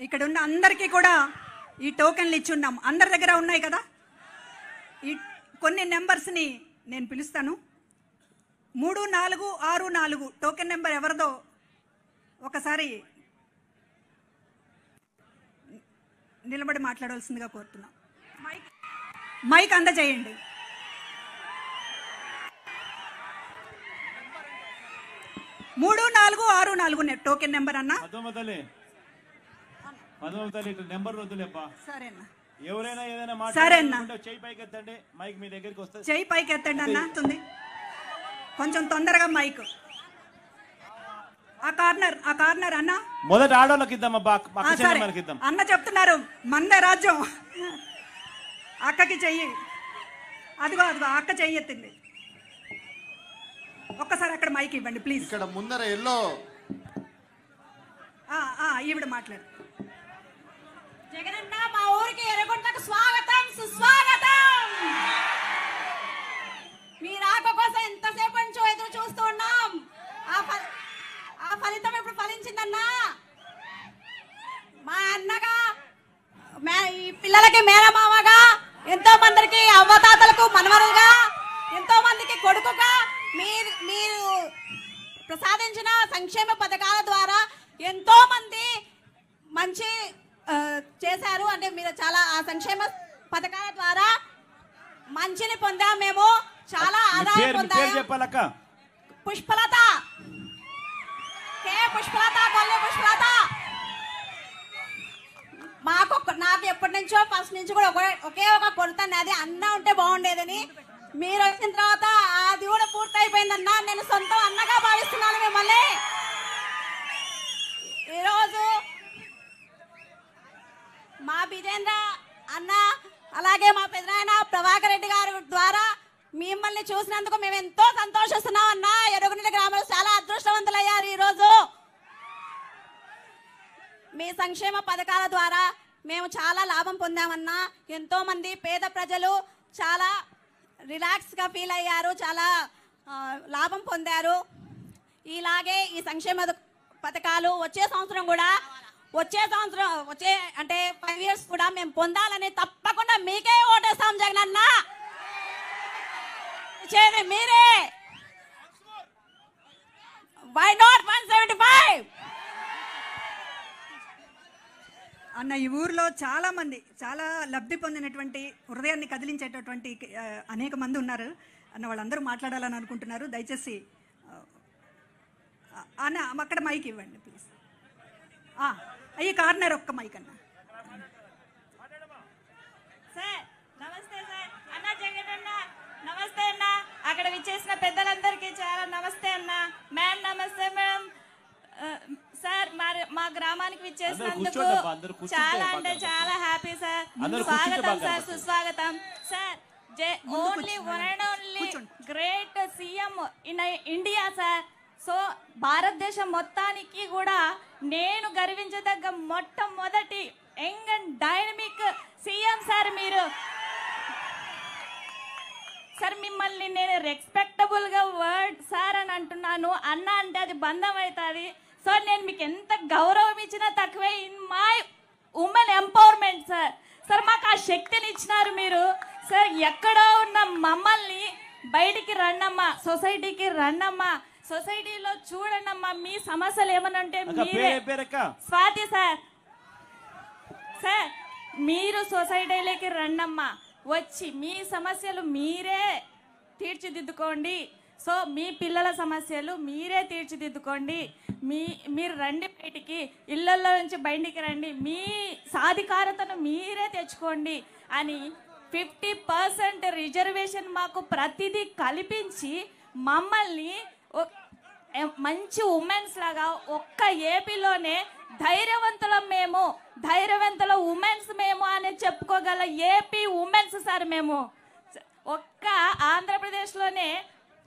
ఇక్కడ ఉన్న అందరికీ కూడా ఈ టోకెన్లు ఇచ్చి ఉన్నాం. అందరి దగ్గర ఉన్నాయి కదా. ఈ కొన్ని నెంబర్స్ని నేను పిలుస్తాను. 3464 టోకెన్ నెంబర్ ఎవరిదో ఒకసారి నిలబడి మాట్లాడవలసిందిగా కోరుతున్నాం. మైక్ అందజేయండి. మూడు 464 టోకెన్ నెంబర్ అన్న. సరేనా, ఎవరైనా ఏదైనా మాట్లాడాలంటే చెయ్యి పైకి ఎత్తండి, మైక్ మీ దగ్గరికి వస్తుంది. చెయ్యి పైకి ఎత్తండి అన్న. కొంచెం తొందరగా మైక్. ఆ కార్నర్ అన్న. మొదట ఆడోళ్ళకి ఇద్దాం. అన్న చెప్తున్నారు మందే రాజ్యం. అక్కకి చెయ్యి. అదిగో అక్క చెయ్యి ఎత్తింది. ఒక్కసారి అక్కడ మైక్ ఇవ్వండి ప్లీజ్. ఇక్కడ ముందర ఎల్లో ఈవిడ మాట్లాడు. జగనన్న మా ఊరికి ఎర్రగుంటకు స్వాగతం సుస్వాగతం. మీ రాక కోసం ఎంతసేపు నుంచి ఎదురు చూస్తూ ఉన్నాం. ఆ ఫలితం ఇప్పుడు ఫలించిందన్నా. మా అన్నగా ఈ పిల్లలకి మేనమామగా, ఎంతో మందికి అవ్వతాతలకు మనవరుగా, ఎంతో మందికి కొడుకుగా మీరు ప్రసాదించిన సంక్షేమ పథకాల ద్వారా ఎంతో మంది మంచి చేశారు. అంటే మీరు చాలా ఆ సంక్షేమ పథకాల ద్వారా మంచిని పొందాం. మేము చాలా ఆదాయం పొందాము. పుష్పలత, కొల్లి పుష్పలత. నాకు ఎప్పటి నుంచో ఫస్ట్ నుంచి కూడా ఒకే ఒక కొరత, అది అన్న ఉంటే బాగుండేదని. మీరు వచ్చిన తర్వాత అది కూడా పూర్తయిపోయిందన్నా. నేను సొంతం అన్నగా భావిస్తున్నాను మిమ్మల్ని. ఈరోజు మా విజేంద్ర అన్న, అలాగే మా పెదనాయన ప్రభాకర్ రెడ్డి గారి ద్వారా మిమ్మల్ని చూసినందుకు మేము ఎంతో సంతోషిస్తున్నాం అన్న. ఎరుగుంట గ్రామంలో చాలా అదృష్టవంతులయ్యారు. ఈరోజు మీ సంక్షేమ పథకాల ద్వారా మేము చాలా లాభం పొందామన్నా. ఎంతో మంది పేద ప్రజలు చాలా రిలాక్స్గా ఫీల్ అయ్యారు, చాలా లాభం పొందారు. ఇలాగే ఈ సంక్షేమ పథకాలు వచ్చే సంవత్సరం అంటే 5 years కూడా మేము పొందాలని తప్పకుండా మీకే ఓటేస్తాం జగనన్న. మీరే. వై నాట్ 175 అన్న. ఈ ఊర్లో చాలా మంది చాలా లబ్ధి పొందినటువంటి, హృదయాన్ని కదిలించేటటువంటి అనేక మంది ఉన్నారు అన్న. వాళ్ళందరూ మాట్లాడాలని అనుకుంటున్నారు. దయచేసి అన్న అక్కడ మైక్ ఇవ్వండి ప్లీజ్. ఈ కార్నర్ ఒక్క మైక్ అన్న. సార్ నమస్తే సార్. అన్న జగనన్న నమస్తే అన్న. అక్కడ విచ్చేసిన పెద్దలందరికీ చాలా నమస్తే అన్న. మ్యామ్ నమస్తే మ్యామ్. సార్ మా గ్రామానికి విచ్చేసినందుకు చాలా అంటే చాలా హ్యాపీ సార్. స్వాగతం సార్, సుస్వాగతం sir. Only one and only great CM in India sir. So భారతదేశం మొత్తానికి కూడా నేను గర్వించదగ్గ మొట్టమొదటి young and dynamic CM sir మీరు. సార్ మిమ్మల్ని నేను రెస్పెక్టబుల్ గా వర్డ్ సార్ అని అంటున్నాను. అన్న అంటే అది బంధం అవుతుంది. సో నేను మీకు ఎంత గౌరవం ఇచ్చినా తక్కువే. In my women empowerment sir. Sir మాకు ఆ శక్తిని ఇచ్చినారు మీరు. సార్ ఎక్కడో ఉన్న మమ్మల్ని బయటికి రండమ్మా, సొసైటీకి రండమ్మా, సొసైటీలో చూడండమ్మా. మీ సమస్యలు ఏమన్నా ఉంటే స్వాతి సార్. సార్ మీరు సొసైటీలోకి రండమ్మా, వచ్చి మీ సమస్యలు మీరే తీర్చిదిద్దుకోండి. సో మీ పిల్లల సమస్యలు మీరే తీర్చిదిద్దుకోండి. మీరు రండి బయటికి, ఇళ్లలో నుంచి బయటికి రండి, మీ సాధికారతను మీరే తెచ్చుకోండి అని 50% రిజర్వేషన్ మాకు ప్రతిదీ కల్పించి మమ్మల్ని మంచి ఉమెన్స్ లాగా ఒక్క ఏపీలోనే ధైర్యవంతుల ఉమెన్స్ మేము అని చెప్పుకోగల ఏపీ ఉమెన్స్ సార్ మేము. ఒక్క ఆంధ్రప్రదేశ్లోనే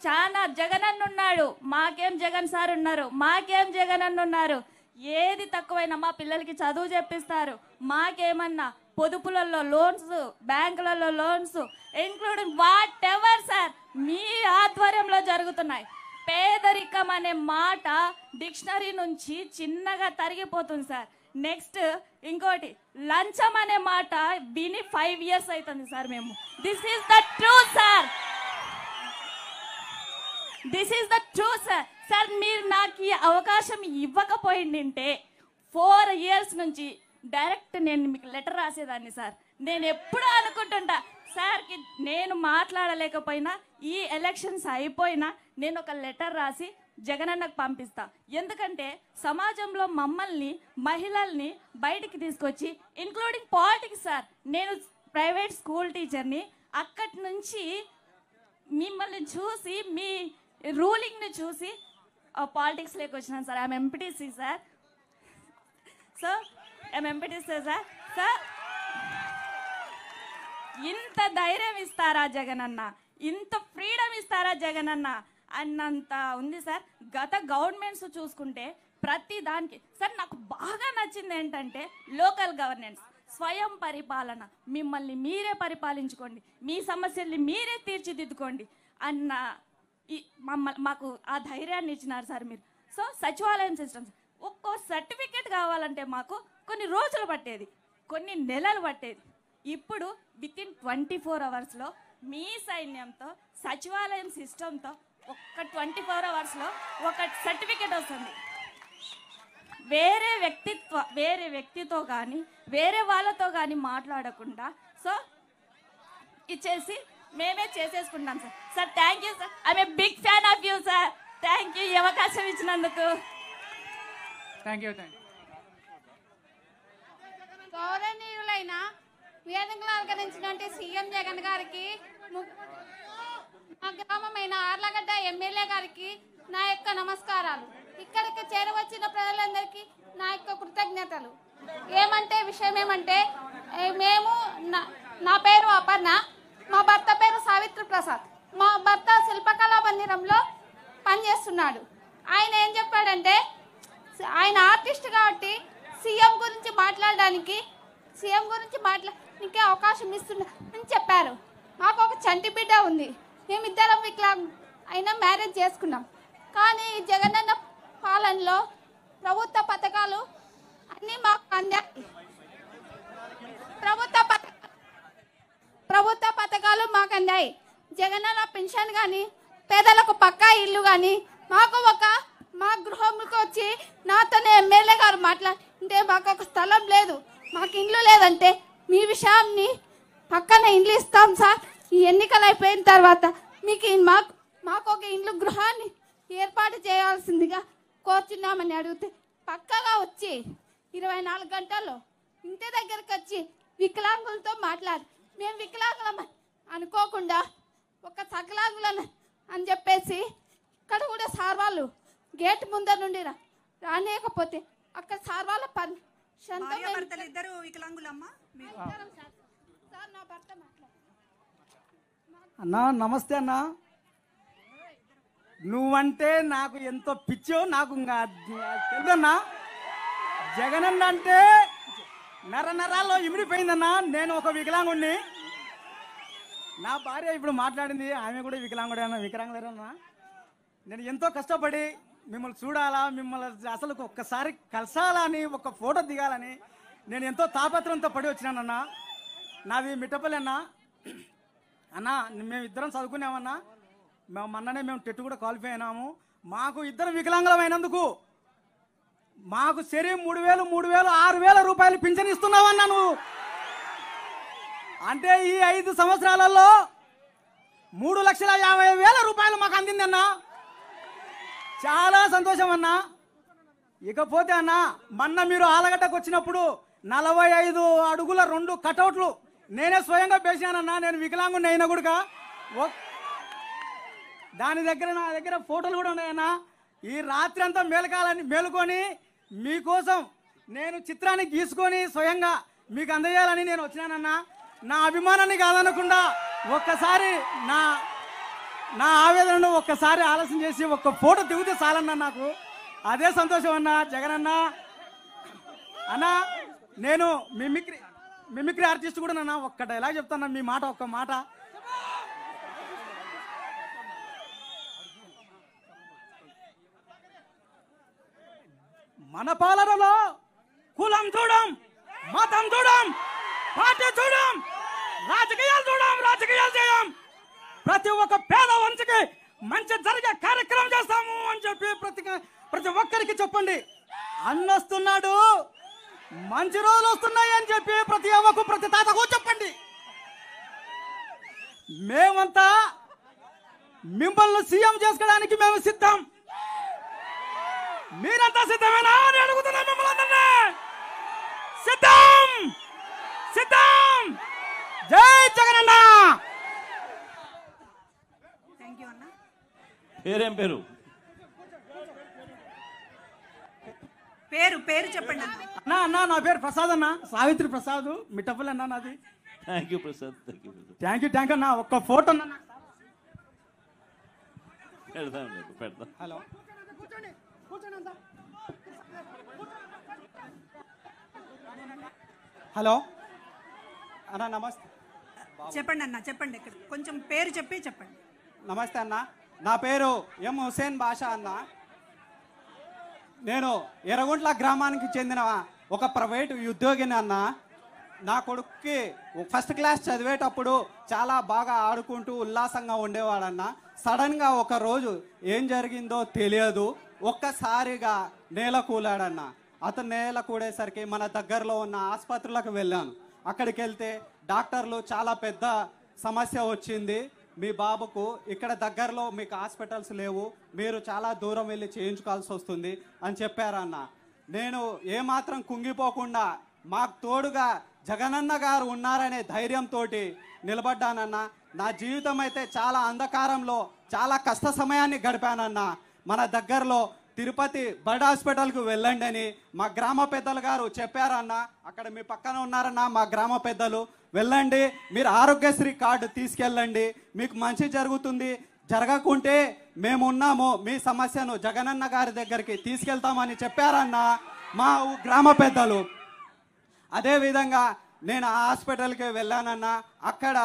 చాలా జగన్ అన్న ఉన్నాడు. మాకేం జగన్ సార్ ఉన్నారు, మాకేం జగన్ అన్న ఉన్నారు. ఏది తక్కువైనా మా పిల్లలకి చదువు చెప్పిస్తారు. మాకేమన్నా పొదుపులలో లోన్స్, బ్యాంకులలో loans, including whatever sir మీ ఆధ్వర్యంలో జరుగుతున్నాయి. పేదరికం అనే మాట డిక్షనరీ నుంచి చిన్నగా తరిగిపోతుంది సార్. నెక్స్ట్ ఇంకోటి లంచం అనే మాట విని 5 years అవుతుంది సార్ మేము. This is the true sir, this is the true sir. Sir మీరు నాకు ఈ అవకాశం ఇవ్వకపోయిందంటే 4 years నుంచి డైరెక్ట్ నేను మీకు లెటర్ రాసేదాన్ని సార్. నేను ఎప్పుడు అనుకుంటుంటా సార్కి నేను మాట్లాడలేకపోయినా ఈ ఎలక్షన్స్ అయిపోయినా నేను ఒక లెటర్ రాసి జగనన్నకు పంపిస్తా. ఎందుకంటే సమాజంలో మమ్మల్ని మహిళల్ని బయటికి తీసుకొచ్చి ఇంక్లూడింగ్ పాలిటిక్స్ సార్, నేను ప్రైవేట్ స్కూల్ టీచర్ని, అక్కడి నుంచి మిమ్మల్ని చూసి మీ రూలింగ్ని చూసి పాలిటిక్స్లోకి వచ్చినాను sir. I'm MPTC sir. So I'm MPTC sir. Sir ఇంత ధైర్యం ఇస్తారా జగనన్న, ఇంత ఫ్రీడమ్ ఇస్తారా జగనన్న అన్నంత ఉంది సార్. గత గవర్నమెంట్స్ చూసుకుంటే ప్రతి దానికి సార్ నాకు బాగా నచ్చింది ఏంటంటే లోకల్ గవర్నెన్స్, స్వయం పరిపాలన, మిమ్మల్ని మీరే పరిపాలించుకోండి, మీ సమస్యల్ని మీరే తీర్చిదిద్దుకోండి అన్న మాకు ఆ ధైర్యాన్ని ఇచ్చినారు సార్ మీరు. సో సచివాలయం సిస్టమ్స్ ఒక్కో సర్టిఫికేట్ కావాలంటే మాకు కొన్ని రోజులు పట్టేది, కొన్ని నెలలు పట్టేది. ఇప్పుడు విత్ ఇన్ 24 hours మీ సైన్యంతో సచివాలయం సిస్టంతో ఒక్క 24 hours ఒక సర్టిఫికేట్ వస్తుంది. వేరే వ్యక్తితో కానీ వేరే వాళ్ళతో కానీ మాట్లాడకుండా సో ఇచ్చేసి మేమే చేసేసుకుంటాం sir. Sir thank you sir, I'm a big fan of you sir. Thank you ఈ అవకాశం ఇచ్చినందుకు. Thank you. గౌరవనీయులైన వేదికలు అలంకరించినటువంటి సీఎం జగన్ గారికి, మా గ్రామమైన ఆర్లగడ్డ ఎమ్మెల్యే గారికి నా యొక్క నమస్కారాలు. ఇక్కడికి చేరవచ్చిన ప్రజలందరికీ నా యొక్క కృతజ్ఞతలు. విషయం ఏమంటే మేము నా పేరు అపర్ణ, మా భర్త పేరు సావిత్రి ప్రసాద్. మా భర్త శిల్పకళా మందిరంలో పనిచేస్తున్నాడు. ఆయన ఏం చెప్పాడంటే ఆయన ఆర్టిస్ట్ కాబట్టి సీఎం గురించి మాట్లాడడానికి అవకాశం ఇస్తున్నా అని చెప్పారు. మాకు ఒక చంటి బిడ్డ ఉంది, మేమిద్దరం అయినా మ్యారేజ్ చేసుకున్నాం. కానీ ఈ జగనన్న పాలనలో ప్రభుత్వ పథకాలు అన్నీ మాకు అందాయి. ప్రభుత్వ పథకాలు మాకు అందాయి. జగనన్న పెన్షన్ కానీ, పేదలకు పక్కా ఇల్లు కానీ, మా గృహంకి వచ్చి నాతోనే ఎమ్మెల్యే గారు మాట్లాడితే మాకు ఒక స్థలం లేదు, మాకు ఇండ్లు లేదంటే మీ విషయాన్ని పక్కన ఇండ్లు ఇస్తాం సార్, ఈ ఎన్నికలు అయిపోయిన తర్వాత మీకు మాకు ఒక ఇండ్లు గృహాన్ని ఏర్పాటు చేయాల్సిందిగా కోరుచున్నామని అడిగితే పక్కగా వచ్చి 24 గంటల్లో ఇంటి దగ్గరకు వచ్చి వికలాంగులతో మాట్లాడి మేము వికలాంగులం అనుకోకుండా ఒక సకలాంగులను అని చెప్పేసి ఇక్కడ కూడా సార్ వాళ్ళు గేట్ ముందర నుండి రానేకపోతే అక్కడ సార్ వాళ్ళ ఇద్దరు వికలాంగులమ్మా. అన్నా నమస్తే అన్నా. నువ్వంటే నాకు ఎంతో పిచ్చో నాకు తెలుదన్నా. జగనన్న అంటే నరాల్లో ఇమిడిపోయిందన్నా. నేను ఒక వికలాంగుడిని, నా భార్య ఇప్పుడు మాట్లాడింది, ఆమె కూడా వికలాంగులేరన్నా. నేను ఎంతో కష్టపడి మిమ్మల్ని చూడాలా, మిమ్మల్ని అసలు ఒక్కసారి కలిసాలని, ఒక ఫోటో దిగాలని నేను ఎంతో తాపత్రంతో పడి వచ్చినానన్నా. నాది మిట్టపల్లి అన్నా. అన్నా మేము ఇద్దరం చదువుకున్నామన్నా. మొన్ననే మేము టెట్ కూడా క్వాలిఫై అయినాము. మాకు ఇద్దరం వికలాంగులం అయినందుకు మాకు సరే 3,000, 6,000 రూపాయలు పింఛన్ ఇస్తున్నావన్నా నువ్వు. అంటే ఈ 5 సంవత్సరాలలో 3,50,000 రూపాయలు మాకు అందిందన్నా. చాలా సంతోషం అన్నా. ఇకపోతే అన్నా మొన్న మీరు ఆలగడ్డకు వచ్చినప్పుడు 45 అడుగుల 2 కటౌట్లు నేనే స్వయంగా పేసానన్నా. నేను వికలాంగుని అయినా కూడా నా దగ్గర ఫోటోలు కూడా ఉన్నాయన్నా. ఈ రాత్రి అంతా మేలుకొని మీకోసం నేను చిత్రాన్ని గీసుకొని స్వయంగా మీకు అందజేయాలని నేను వచ్చినానన్నా. నా అభిమానాన్ని కాదనకుండా ఒక్కసారి నా ఆవేదనను ఒక్కసారి ఆలోచన చేసి ఒక్క ఫోటో దిగితే చాలన్నా నాకు అదే సంతోషం అన్నా. జగనన్న అన్నా నేను మిమిక్రీ ఆర్టిస్ట్ కూడా నన్నా. ఒక్క డైలాగ్ చెప్తాను, మీ మాట ఒక్క మాట. మన పాలనలో కులం చూడం, మతం చూడం, పార్టీ చూడం, రాజకీయాలు చూడం, రాజకీయాలు చేయం. ప్రతి ఒక్క పేద వంశకి మంచి జరిగే కార్యక్రమం చేస్తాము అని చెప్పి ప్రతి ఒక్కరికి చెప్పండి. అన్నొస్తున్నాడు, మంచి రోజులు వస్తున్నాయి అని చెప్పి ప్రతి అవ్వకు ప్రతి తాతకు చెప్పండి. మేమంతా మిమ్మల్ని సీఎం చేసుకోవడానికి మేము సిద్ధం. మీరంతా సిద్ధమేనా అని అడుగుతున్నాం మిమ్మల్ని అందరినీ. సిద్ధం, సిద్ధం. జై జగనన్న. థ్యాంక్ యూ అన్న. పేరేం పేరు? పేరు పేరు చెప్పండి అన్న. అన్నా అన్నా నా పేరు ప్రసాద్ అన్న, సావిత్రి ప్రసాద్, మిట్టపల్లి అన్న నాది. Thank you Prasad, thank you Prasad. Thank you thank you అన్న. ఒక్క ఫోటో అన్న. పెడతాం పెడతాం. హలో, హలో అన్న నమస్తే. చెప్పండి అన్న, చెప్పండి. ఇక్కడ కొంచెం పేరు చెప్పి చెప్పండి. నమస్తే అన్న, నా పేరు ఎం హుసేన్ బాషా అన్న. నేను ఎర్రగుంట్ల గ్రామానికి చెందిన ఒక ప్రైవేటు ఉద్యోగిని అన్న. నా కొడుక్కి ఫస్ట్ క్లాస్ చదివేటప్పుడు చాలా బాగా ఆడుకుంటూ ఉల్లాసంగా ఉండేవాడన్న. సడన్గా ఒక రోజు ఏం జరిగిందో తెలియదు, ఒక్కసారిగా నేల కూలాడన్న. అతను నేల కూడేసరికి మన దగ్గరలో ఉన్న ఆసుపత్రులకు వెళ్ళాను. అక్కడికి వెళ్తే డాక్టర్లు చాలా పెద్ద సమస్య వచ్చింది మీ బాబుకు, ఇక్కడ దగ్గరలో మీకు హాస్పిటల్స్ లేవు, మీరు చాలా దూరం వెళ్ళి చేయించుకోవాల్సి వస్తుంది అని చెప్పారన్న. నేను ఏమాత్రం కుంగిపోకుండా మాకు తోడుగా జగనన్న గారు ఉన్నారనే ధైర్యంతో నిలబడ్డానన్న. నా జీవితం అయితే చాలా అంధకారంలో చాలా కష్ట సమయాన్ని గడిపానన్న. మన దగ్గరలో తిరుపతి బర్డ్ హాస్పిటల్కు వెళ్ళండి అని మా గ్రామ పెద్దలు గారు చెప్పారన్న. అక్కడ మీ పక్కన ఉన్నారన్న మా గ్రామ పెద్దలు. వెళ్ళండి, మీరు ఆరోగ్యశ్రీ కార్డు తీసుకెళ్ళండి, మీకు మంచి జరుగుతుంది, జరగకుంటే మేమున్నాము, మీ సమస్యను జగనన్న గారి దగ్గరికి తీసుకెళ్తామని చెప్పారన్న మా గ్రామ పెద్దలు. అదేవిధంగా నేను ఆ హాస్పిటల్కి వెళ్ళానన్న. అక్కడ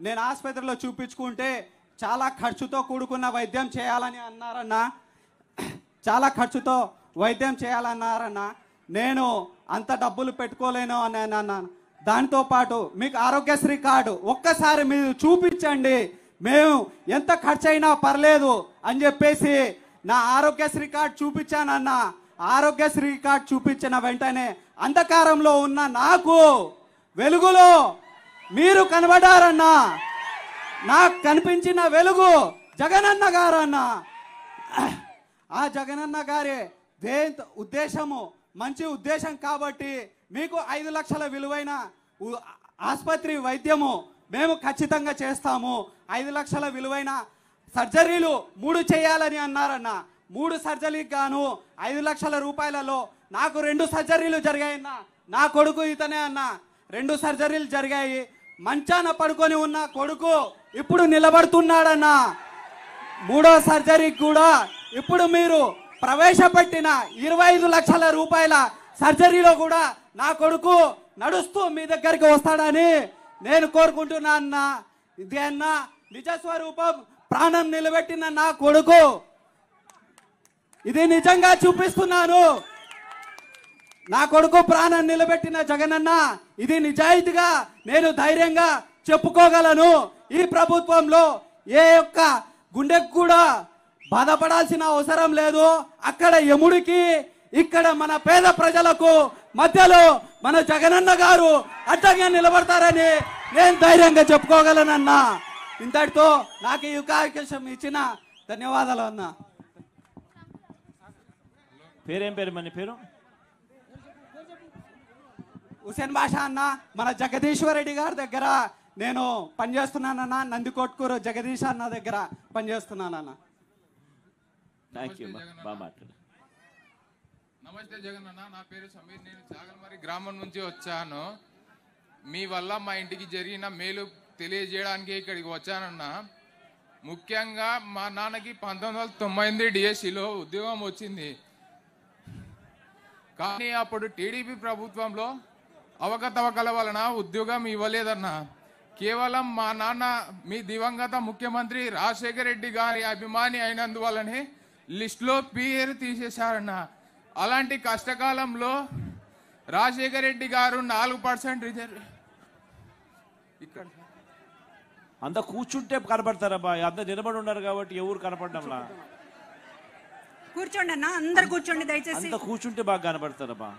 నేను ఆసుపత్రిలో చూపించుకుంటే చాలా ఖర్చుతో కూడుకున్న వైద్యం చేయాలని అన్నారన్న. చాలా ఖర్చుతో వైద్యం చేయాలన్నారన్న. నేను అంత డబ్బులు పెట్టుకోలేను అని అన్నాను. దాంతోపాటు మీకు ఆరోగ్యశ్రీ కార్డు ఒక్కసారి మీరు చూపించండి, మేము ఎంత ఖర్చు అయినా పర్లేదు అని చెప్పేసి నా ఆరోగ్యశ్రీ కార్డు చూపించానన్న. ఆరోగ్యశ్రీ కార్డు చూపించిన వెంటనే అంధకారంలో ఉన్న నాకు వెలుగులో మీరు కనబడారన్న. నాకు కనిపించిన వెలుగు జగనన్న గారన్న. ఆ జగనన్న గారి ఉద్దేశము మంచి ఉద్దేశం కాబట్టి మీకు 5 లక్షల విలువైన ఆసుపత్రి వైద్యము మేము ఖచ్చితంగా చేస్తాము. 5 లక్షల విలువైన సర్జరీలు 3 చేయాలని అన్నారన్న. 3 సర్జరీకి గాను 5 లక్షల రూపాయలలో నాకు 2 సర్జరీలు జరిగాయన్న. నా కొడుకు ఇతనే అన్న. 2 సర్జరీలు జరిగాయి. మంచాన పడుకొని ఉన్న కొడుకు ఇప్పుడు నిలబడుతున్నాడన్న. 3వ సర్జరీకి కూడా ఇప్పుడు మీరు ప్రవేశపెట్టిన 25 లక్షల రూపాయల సర్జరీలో కూడా నా కొడుకు నడుస్తూ మీ దగ్గరికి వస్తాడని నేను కోరుకుంటున్నా అన్న. ఇదే అన్న నిజస్వరూపం, ప్రాణం నిలబెట్టిన నా కొడుకు. ఇది నిజంగా చూపిస్తున్నాను. నా కొడుకు ప్రాణం నిలబెట్టిన జగనన్న, ఇది నిజాయితీగా నేను ధైర్యంగా చెప్పుకోగలను. ఈ ప్రభుత్వంలో ఏ ఒక్క గుండెకు కూడా బాధపడాల్సిన అవసరం లేదు. అక్కడ యముడికి, ఇక్కడ మన పేద ప్రజలకు మధ్యలో మన జగనన్న గారు అడ్డంగా నిలబడతారని నేను ధైర్యంగా చెప్పుకోగలనన్నా. ఇంతటితో నాకు ఈ అవకాశం ఇచ్చిన ధన్యవాదాలు అన్న. పేరేం పేరు? మన పేరు హుసేన్ బాషా అన్న. మన జగదీశ్వర్ రెడ్డి గారి దగ్గర నేను పనిచేస్తున్నానన్న. నందికొట్కూరు జగదీష్ అన్న దగ్గర పనిచేస్తున్నానన్న. థ్యాంక్ యూ, బాగా మాట్లాడు. నమస్తే జగనన్న, నా పేరు సమీర్. నేను చాగల్మరి గ్రామం నుంచి వచ్చాను. మీ వల్ల మా ఇంటికి జరిగిన మేలు తెలియజేయడానికి ఇక్కడికి వచ్చానన్న. ముఖ్యంగా మా నాన్నకి 1998 డిఎస్సిలో ఉద్యోగం వచ్చింది. కానీ అప్పుడు టీడీపీ ప్రభుత్వంలో అవకతవకల వలన ఉద్యోగం ఇవ్వలేదన్న. కేవలం మా నాన్న మీ దివంగత ముఖ్యమంత్రి రాజశేఖర రెడ్డి గారి అభిమాని అయినందువల్లనే లిస్టులో పేరు తీసేశారన్న. అలాంటి కష్టకాలంలో రాజశేఖర రెడ్డి గారు 4% రిజర్వ్ ఇక్కడ అంత కూర్చుంటే కనపడతారబ్బా, అంత నిలబడి ఉన్నారు కాబట్టి ఎవరు కనపడడంలా. కూర్చోండి అన్న, అందరు కూర్చోండి దయచేసి. అంత కూర్చుంటే బాగా కనపడతారబ్బా.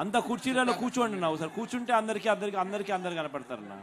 అంత కుర్చీలలో కూర్చోండి నా ఒకసారి. కూర్చుంటే అందరికి కనపడతారన్నా.